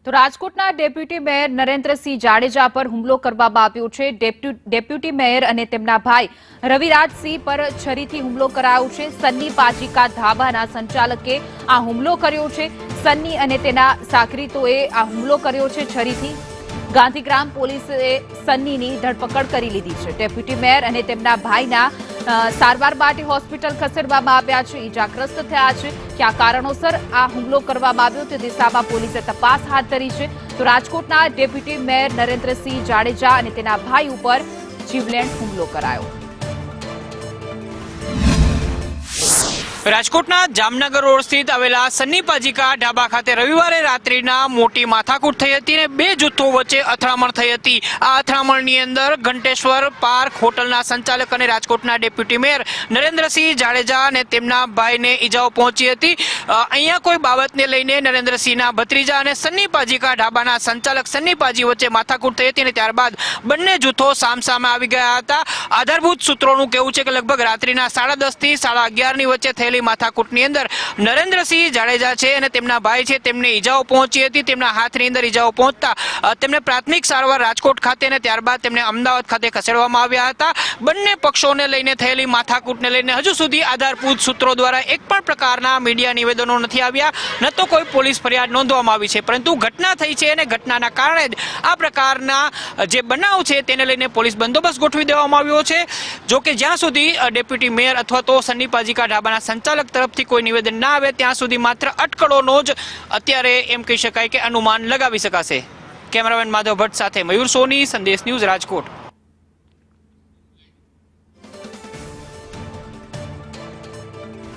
તો રાજકોટના deputy mayor Narendra Singh Jadeja પર હુમલો કરવામાં આવ્યો છે। ડેપ્યુટી મેયર અને તેમના ભાઈ રવિરાજસિંહ પર છરીથી હુમલો કરાયો છે। સન્ની પાજીકા ધાબાના સંચાલકે આ હુમલો કર્યો છે। સન્ની અને તેના સાગરીતોએ આ હુમલો કર્યો છે છરીથી। ગાંધીગ્રામ પોલીસે સન્નીની ધરપકડ કરી લીધી છે। ડેપ્યુટી મેયર અને તેમના ભાઈના સારવાર માટે હોસ્પિટલ ખસેડવામાં આવ્યા છે। ઈજાગ્રસ્ત થયા છે। કયા કારણોસર આ હુમલો કરવામાં આવ્યો તે દિશામાં પોલીસે તપાસ હાથ ધરી છે। તો રાજકોટના ડેપ્યુટી મેયર નરેન્દ્રસિંહ જાડેજા અને તેના ભાઈ ઉપર જીવલેણ હુમલો કરાયો। રાજકોટના જામનગર રોડ સ્થિત આવેલા સન્ની પાજીકા ઢાબા ખાતે રવિવારે રાત્રિના મોટી માથાકૂટ થઈ હતી અને બે જૂથો વચ્ચે અથડામણ થઈ હતી। આ અથડામણની અંદર ઘંટેશ્વર પાર્ક હોટલના સંચાલક અને રાજકોટના ડેપ્યુટી મેયર નરેન્દ્રસિંહ જાડેજા અને તેમના ભાઈને ઈજાઓ પહોંચી હતી। અહીંયા કોઈ બાબતને લઈને નરેન્દ્રસિંહના ભત્રીજા અને સન્ની પાજીકા ઢાબાના સંચાલક સન્ની પાજી વચ્ચે માથાકૂટ થઈ હતી અને ત્યારબાદ બંને જૂથો સામસામે આવી ગયા હતા। આધારભૂત સૂત્રોનું કહેવું છે કે લગભગ રાત્રિના 10:30 થી 11:30 ની વચ્ચે થયેલી માથાકૂટની અંદર નરેન્દ્રસિંહ જાડેજા છે અને તેમના ભાઈ છે તેમને ઈજાઓ પહોંચી હતી। તેમના હાથની અંદર ઈજાઓ પહોંચતા તેમને પ્રાથમિક સારવાર રાજકોટ ખાતે અને ત્યારબાદ તેમને અમદાવાદ ખાતે ખસેડવામાં આવ્યા હતા। બંને પક્ષોને લઈને થયેલી માથાકૂટને લઈને હજુ સુધી આધારભૂત સૂત્રો દ્વારા એક પણ પ્રકારના મીડિયા નિવેદનો નથી આવ્યા, ન તો કોઈ પોલીસ ફરિયાદ નોંધવામાં આવી છે, પરંતુ ઘટના થઈ છે અને ઘટનાના કારણે જ આ પ્રકારના જે બનાવ છે તેને લઈને પોલીસ બંદોબસ્ત ગોઠવી દેવામાં આવ્યો છે। જો કે જ્યાં સુધી ડેપ્યુટી મેયર અથવા તો સન્ની પાજીકા ઢાબાના સંચાલક તરફથી કોઈ નિવેદન ના આવે ત્યાં સુધી માત્ર અટકળોનો જ અત્યારે એમ કહી શકાય કે અનુમાન લગાવી શકાશે। કેમેરામેન માધવ ભટ્ટ સાથે મયુર સોની, સંદેશ ન્યૂઝ, રાજકોટ।